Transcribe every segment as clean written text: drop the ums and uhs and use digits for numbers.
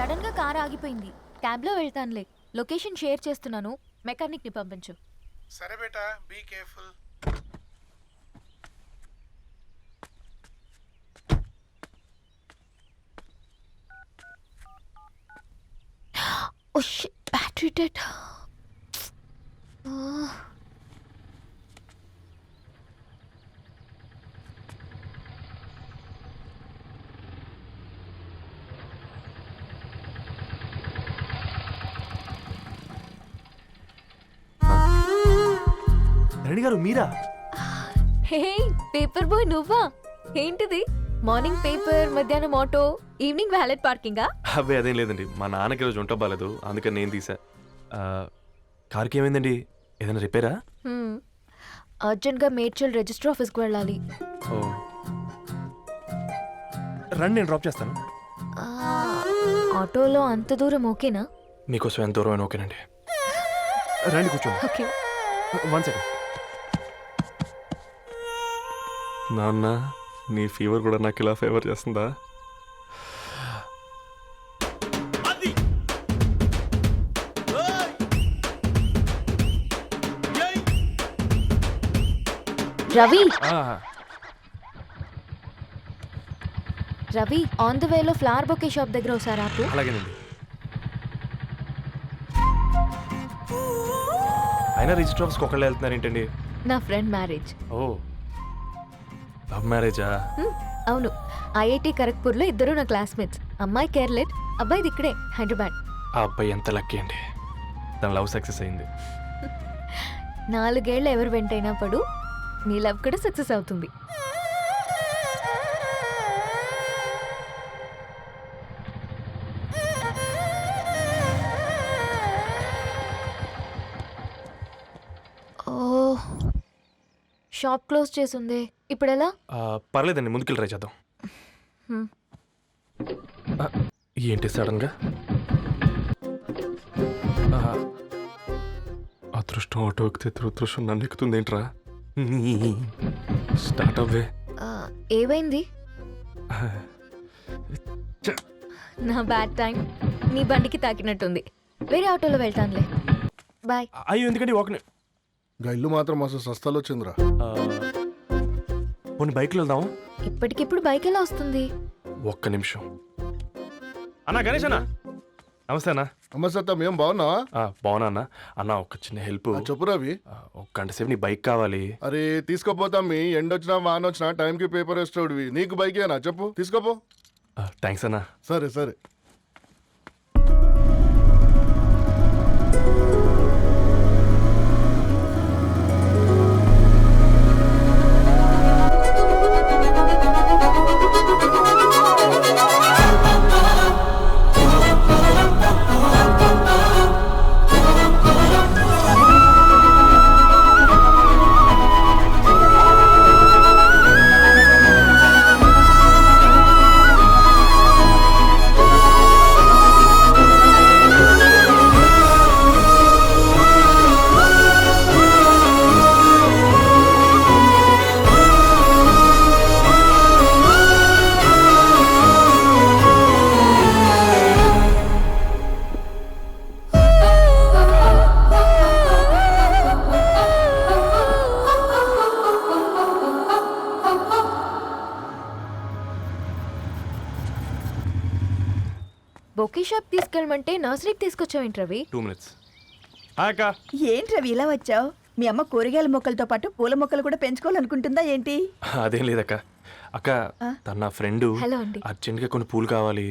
Sudden గా car ఆగిపోయింది. క్యాబ్లో వెళ్తానులే. లొకేషన్ షేర్ చేస్తున్నాను, మెకానిక్ ని పంపించు. సరే బేటా, be careful. Oh shit, battery dead. Reddy గారు మీరా? హే పేపర్ బాయ్, నువ్వా? ఏంటిది? మార్నింగ్ పేపర్, మధ్యాహ్నం ఆటో, ఈవినింగ్ వ్యాలెట్ పార్కింగా? అబ్బాయి అదేం లేదండి, మా నాన్నకి రోజు వంట బాగాలేదు, అందుకని నేను తీసా. కార్కి ఏమైందండి? ఏదైనా రిపేరా? అర్జెంట్గా మేడ్చల్ రిజిస్టర్ ఆఫీస్కి వెళ్ళాలి. ఓ రండి, నేను డ్రాప్ చేస్తాను. ఆటోలో అంత దూరం ఓకేనా? మీకోసం ఎంత దూరం అయినా ఓకేనండి. రండి కూర్చోండి. ఓకే. 1 సెకండ్. నాన్న, నీ ఫీవర్ కూడా నాకు ఇలా ఫేవర్ చేస్తుందా? రవి, రవి, ఆన్ ద వేలో ఫ్లవర్ బొకే షాప్ దగ్గర ఒకసారి ఆపు. అలాగేనండి. అయినా రిజిస్టర్ ఆఫీస్కి ఒకళ్ళు వెళ్తున్నారు ఏంటండి? నా ఫ్రెండ్ మ్యారేజ్. ఓ, లవ్ మ్యారేజా? అవును, ఐఐటి ఖరగ్పూర్లో ఇద్దరు నా క్లాస్మేట్స్. అమ్మాయి కేర్లెట్, అబ్బాయిది ఇక్కడే హైదరాబాద్. ఆ అబ్బాయి ఎంత లక్కీ అండి, తన లవ్ సక్సెస్ అయింది. 4 ఏళ్ళు ఎవరు వెంటైనా పడు, నీ లవ్ కూడా సక్సెస్ అవుతుంది. ఓ, షాప్ క్లోజ్ చేసింది, ఇప్పుడు ఎలా? పర్లేదండి, ముందుకెళ్ళి ట్రై చేద్దాం. ఏంటి సడన్గా? అదృష్టం ఆటో ఎక్కితే దురదృష్టం నన్ను ఎక్కుతుంది ఏంట్రా? స్టార్ట్ అవ్వే. ఏమైంది? నా బ్యాడ్ టైం నీ బండికి తాకినట్టుంది. వేరే ఆటోలో వెళ్తానులే, బాయ్. అయ్యో ఎందుకండి ఒక ఇల్లు మాత్రం మస్తు సస్తాలు వచ్చిందిరా. కొన్ని బైక్లో వెళ్దాం. ఇప్పటికిప్పుడు బైక్ ఎలా వస్తుంది? ఒక్క నిమిషం. అన్నా గణేష్ అన్న, నమస్తే అన్న. నమస్తే, ఏం బాగున్నావా? బాగున్నా అన్న. అన్న ఒక చిన్న హెల్ప్. చెప్పు రవి. ఒక గంట సేపు నీ బైక్ కావాలి. అరే తీసుకోపోతాం, మీ ఎండొచ్చినా వాన వచ్చినా టైంకి పేపర్ వేస్తాడువి. నీకు బైక్ ఏనా? చెప్పు, తీసుకోపో. థ్యాంక్స్ అన్న. సరే సరే. బొకే షాప్ తీసుకెళ్ళమంటే నర్సరీకి తీసుకొచ్చావేంటి రవి? 2 minutes. ఏంటి రవి ఇలా వచ్చావు? మీ అమ్మ కూరగాయల మొక్కలతో పాటు పూల మొక్కలు కూడా పెంచుకోవాలనుకుంటుందా ఏంటి? అదేం లేదక్క. అక్క, తన నా ఫ్రెండ్. హలో అండి. అర్జెంట్గా కొన్ని పూలు కావాలి.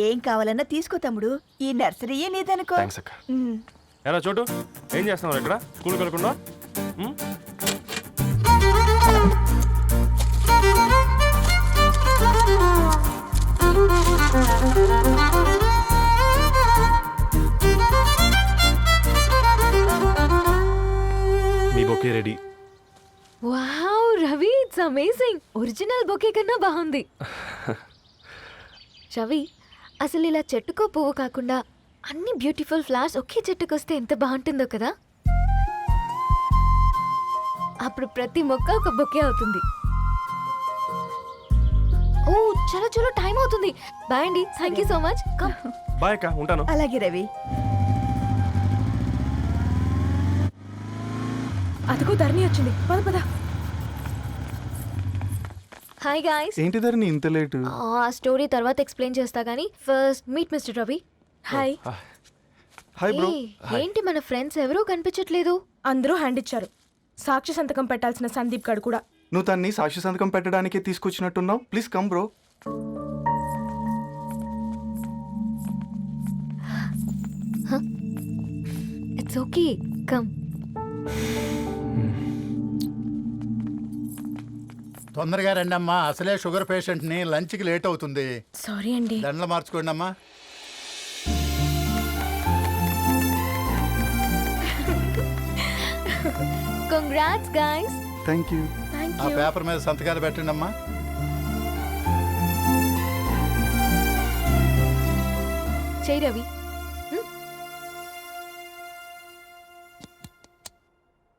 ఏం కావాలన్నా తీసుకో తమ్ముడు, ఈ నర్సరీయే నీదనుకో. థ్యాంక్స్ అక్క. ఎలా చోటు, ఏం చేస్తున్నావు ఇక్కడ? స్కూల్కి వెళ్ళకుండా? మీ bouquet ready. Wow Ravi, it's amazing. Original bouquet కన్నా బాగుంది. రవి, అసలు ఇలా చెట్టుకో పువ్వు కాకుండా అన్ని బ్యూటిఫుల్ ఫ్లవర్స్ ఒకే చెట్టుకొస్తే ఎంత బాగుంటుందో కదా. అప్పుడు ప్రతి మొక్క ఒక బొకే అవుతుంది. ఓ చలో చలో టైం అవుతుంది. బాయ్ అండి, thank you so much. Come. Bye అక్క, ఉంటాను. అలాగే రవి. అదిగో ధరణి వచ్చింది, పద పద. Hi guys. ఏంటి ధరణి ఇంత లేటు? ఆ స్టోరీ తర్వాత ఎక్స్ప్లెయిన్ చేస్తా గానీ first meet mister Ravi. Hi. Hi bro. ఏంటి మన ఫ్రెండ్స్ ఎవరూ కనిపించట్లేదు? అందరూ హ్యాండ్ ఇచ్చారు. సాక్షి సంతకం పెట్టాల్సిన సందీప్ గడు కూడా. నువ్వు తన్ని సాక్షి సంతకం పెట్టడానికే తీసుకొచ్చినట్టున్నావు. Please come bro. It's okay, come. తొందరగా రండి అమ్మా, అసలే షుగర్ పేషెంట్ని, లంచ్కి లేట్ అవుతుంది. సారీ అండి. దండలు మార్చుకోండి అమ్మా. Congrats guys. Thank you. Thank ఆ యూ. పేపర్ మీద సంతకాలు పెట్టండి అమ్మా. చేయి రవి.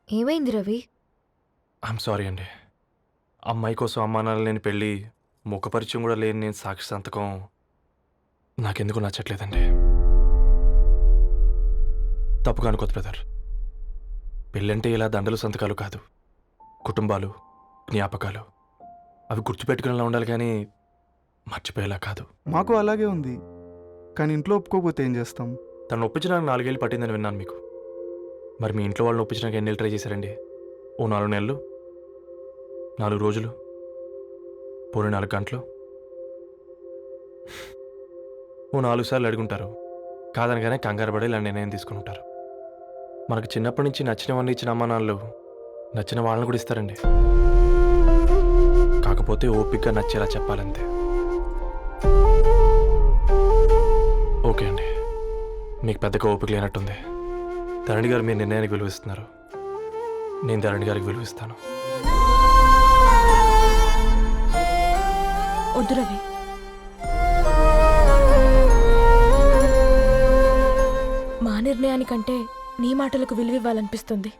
ఏమైంది రవి? ఐఎమ్ సారీ అండి. అమ్మాయి కోసం అమ్మానాలు లేని పెళ్ళి, ముఖపరిచయం కూడా లేని నేను సాక్షి సంతకం నాకెందుకు నచ్చట్లేదండి. తప్పుగా అనుకోదు బ్రదర్. పెళ్ళంటే ఇలా దండలు సంతకాలు కాదు, కుటుంబాలు, జ్ఞాపకాలు. అవి గుర్తుపెట్టుకునేలా ఉండాలి కానీ మర్చిపోయేలా కాదు. మాకు అలాగే ఉంది, కానీ ఇంట్లో ఒప్పుకోకపోతే ఏం చేస్తాం? తను ఒప్పించడానికి 4 ఏళ్ళు పట్టిందని విన్నాను మీకు. మరి మీ ఇంట్లో వాళ్ళని ఒప్పించడానికి ఎన్ని ఏళ్ళు ట్రై చేశారండి? ఓ 4 నెలలు, 4 రోజులు, పోనీ 4 గంటలు, ఓ 4 సార్లు అడుగుంటారు. కాదనగానే కంగారు పడి ఇలా నిర్ణయం తీసుకుని ఉంటారు. మనకు చిన్నప్పటి నుంచి నచ్చినవన్నీ ఇచ్చిన అమ్మానాళ్ళు నచ్చిన వాళ్ళని కూడా ఇస్తారండి. కాకపోతే ఓపికగా నచ్చేలా చెప్పాలంతే. ఓకే అండి, మీకు పెద్దగా ఓపిక లేనట్టుంది. ధరణి గారు మీ నిర్ణయానికి విలువిస్తున్నారు, నేను ధరణి గారికి విలువిస్తాను. వద్దు రవి. మా నిర్ణయానికంటే నీ మాటలకు విలువివ్వాలనిపిస్తుంది.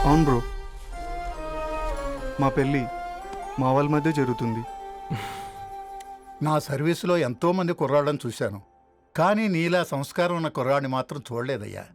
అవును బ్రో, మా పెళ్ళి మా వాళ్ళ మధ్య జరుగుతుంది. నా సర్వీసులో ఎంతోమంది కుర్రాళ్ళని చూశాను, కానీ నీలా సంస్కారం ఉన్న కుర్రాడిని మాత్రం చూడలేదయ్యా.